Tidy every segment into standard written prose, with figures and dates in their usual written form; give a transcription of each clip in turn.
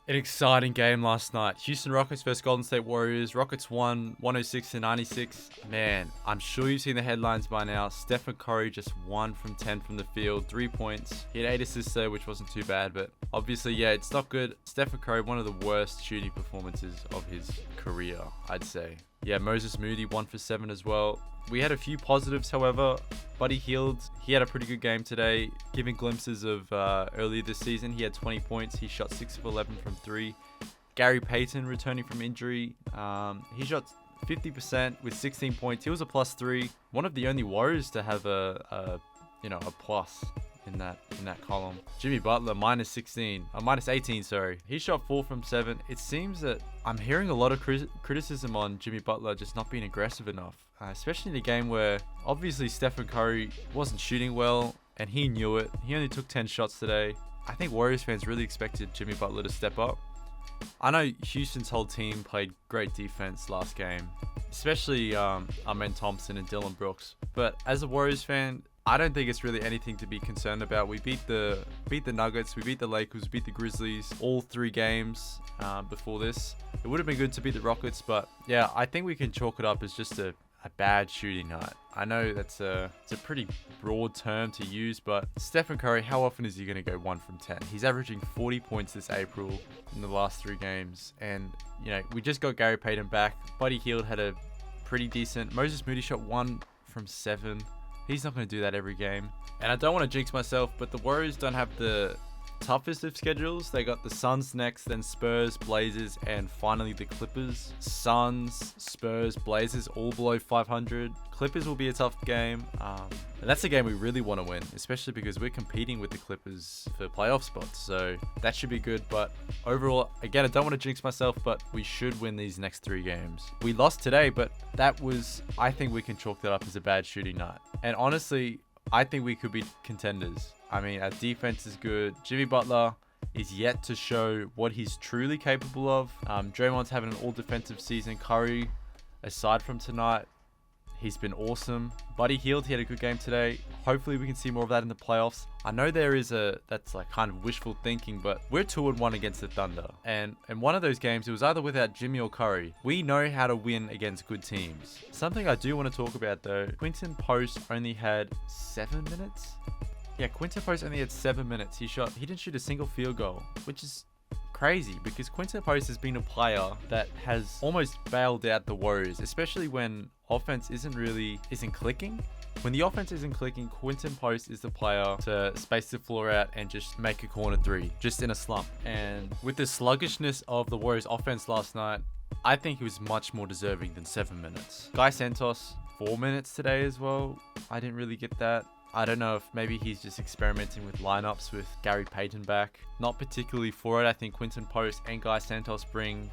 An exciting game last night. Houston Rockets versus Golden State Warriors. Rockets won 106-96. Man, I'm sure you've seen the headlines by now. Stephen Curry just 1 from 10 from the field, 3 points. He had 8 assists there, which wasn't too bad, but obviously, yeah, it's not good. Stephen Curry, one of the worst shooting performances of his career, I'd say. Yeah, Moses Moody, 1 for 7 as well. We had a few positives, however. Buddy Hield, he had a pretty good game today, giving glimpses of earlier this season. He had 20 points. He shot 6 of 11 from 3. Gary Payton, returning from injury, he shot 50% with 16 points. He was a +3. One of the only Warriors to have a plus in that column. Jimmy Butler, -18, sorry. He shot 4 from 7. It seems that I'm hearing a lot of criticism on Jimmy Butler just not being aggressive enough, especially in a game where obviously Stephen Curry wasn't shooting well and he knew it. He only took 10 shots today. I think Warriors fans really expected Jimmy Butler to step up. I know Houston's whole team played great defense last game, especially Amen Thompson and Dylan Brooks. But as a Warriors fan, I don't think it's really anything to be concerned about. We beat the Nuggets, we beat the Lakers, we beat the Grizzlies, all 3 games before this. It would have been good to beat the Rockets, but yeah, I think we can chalk it up as just a bad shooting night. I know it's a pretty broad term to use, but Stephen Curry, how often is he going to go 1 from 10? He's averaging 40 points this April in the last 3 games, and we just got Gary Payton back. Buddy Hield had a pretty decent. Moses Moody shot 1 from 7. He's not going to do that every game. And I don't want to jinx myself, but the Warriors don't have the toughest of schedules. They got the Suns next, then Spurs, Blazers, and finally the Clippers. Suns, Spurs, Blazers, all below 500. Clippers will be a tough game. And that's a game we really want to win, especially because we're competing with the Clippers for playoff spots. So that should be good. But overall, again, I don't want to jinx myself, but we should win these next 3 games. We lost today, but I think we can chalk that up as a bad shooting night. And honestly, I think we could be contenders. I mean, our defense is good. Jimmy Butler is yet to show what he's truly capable of. Draymond's having an all-defensive season. Curry, aside from tonight, he's been awesome. Buddy Hield, he had a good game today. Hopefully we can see more of that in the playoffs. I know that's like kind of wishful thinking, but we're 2-1 against the Thunder. And in one of those games, it was either without Jimmy or Curry. We know how to win against good teams. Something I do want to talk about though, Quinton Post only had 7 minutes. Yeah, Quinton Post only had 7 minutes. He didn't shoot a single field goal, which is crazy because Quinton Post has been a player that has almost bailed out the Warriors, especially when offense isn't clicking. When the offense isn't clicking, Quinton Post is the player to space the floor out and just make a corner 3, just in a slump. And with the sluggishness of the Warriors offense last night, I think he was much more deserving than 7 minutes. Guy Santos, 4 minutes today as well. I didn't really get that. I don't know if maybe he's just experimenting with lineups with Gary Payton back. Not particularly for it. I think Quinton Post and Guy Santos bring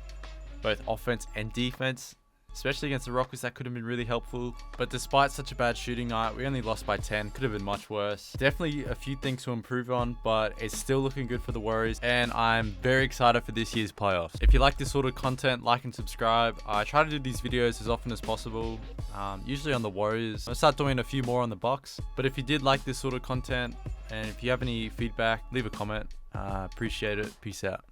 both offense and defense, especially against the Rockets. That could have been really helpful. But despite such a bad shooting night, we only lost by 10. Could have been much worse. Definitely a few things to improve on, but it's still looking good for the Warriors. And I'm very excited for this year's playoffs. If you like this sort of content, like and subscribe. I try to do these videos as often as possible, usually on the Warriors. I'll start doing a few more on the Bucks. But if you did like this sort of content, and if you have any feedback, leave a comment. Appreciate it. Peace out.